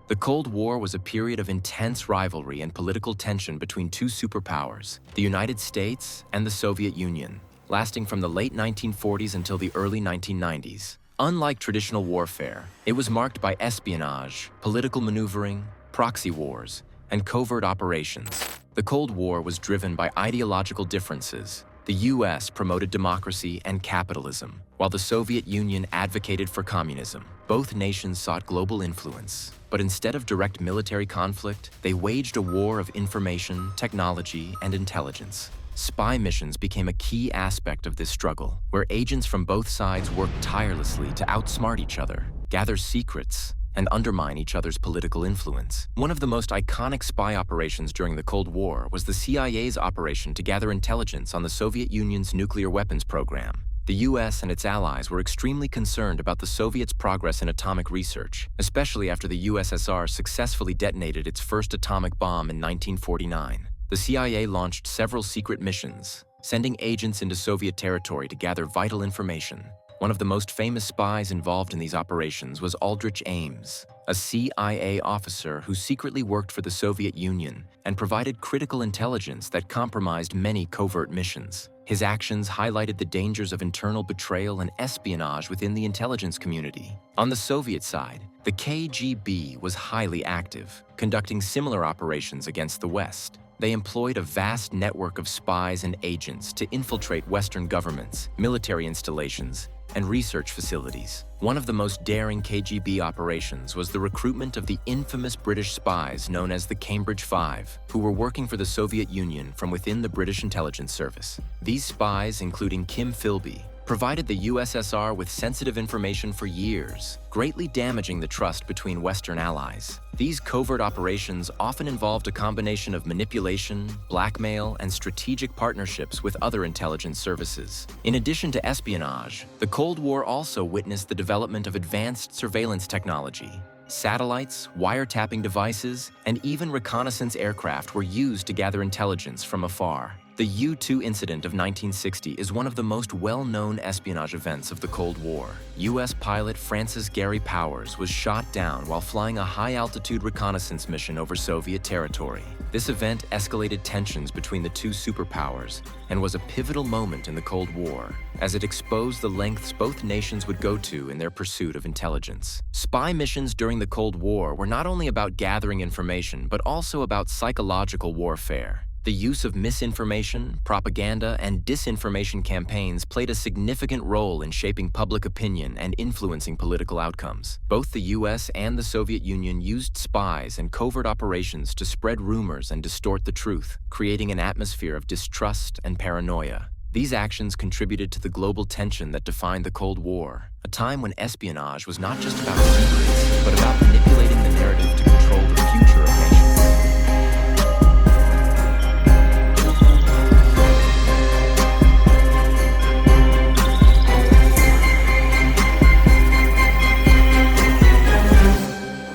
The Cold War was a period of intense rivalry and political tension between two superpowers, the United States and the Soviet Union, lasting from the late 1940s until the early 1990s. Unlike traditional warfare, it was marked by espionage, political maneuvering, proxy wars, and covert operations. The Cold War was driven by ideological differences. The US promoted democracy and capitalism, while the Soviet Union advocated for communism. Both nations sought global influence, but instead of direct military conflict, they waged a war of information, technology, and intelligence. Spy missions became a key aspect of this struggle, where agents from both sides worked tirelessly to outsmart each other, gather secrets, and undermine each other's political influence. One of the most iconic spy operations during the Cold War was the CIA's operation to gather intelligence on the Soviet Union's nuclear weapons program. The US and its allies were extremely concerned about the Soviets' progress in atomic research, especially after the USSR successfully detonated its first atomic bomb in 1949. The CIA launched several secret missions, sending agents into Soviet territory to gather vital information. One of the most famous spies involved in these operations was Aldrich Ames, a CIA officer who secretly worked for the Soviet Union and provided critical intelligence that compromised many covert missions. His actions highlighted the dangers of internal betrayal and espionage within the intelligence community. On the Soviet side, the KGB was highly active, conducting similar operations against the West. They employed a vast network of spies and agents to infiltrate Western governments, military installations, and research facilities. One of the most daring KGB operations was the recruitment of the infamous British spies known as the Cambridge Five, who were working for the Soviet Union from within the British intelligence service. These spies, including Kim Philby, provided the USSR with sensitive information for years, greatly damaging the trust between Western allies. These covert operations often involved a combination of manipulation, blackmail, and strategic partnerships with other intelligence services. In addition to espionage, the Cold War also witnessed the development of advanced surveillance technology. Satellites, wiretapping devices, and even reconnaissance aircraft were used to gather intelligence from afar. The U-2 incident of 1960 is one of the most well-known espionage events of the Cold War. U.S. pilot Francis Gary Powers was shot down while flying a high-altitude reconnaissance mission over Soviet territory. This event escalated tensions between the two superpowers and was a pivotal moment in the Cold War, as it exposed the lengths both nations would go to in their pursuit of intelligence. Spy missions during the Cold War were not only about gathering information, but also about psychological warfare. The use of misinformation, propaganda, and disinformation campaigns played a significant role in shaping public opinion and influencing political outcomes. Both the US and the Soviet Union used spies and covert operations to spread rumors and distort the truth, creating an atmosphere of distrust and paranoia. These actions contributed to the global tension that defined the Cold War, a time when espionage was not just about secrets, but about manipulating the narrative to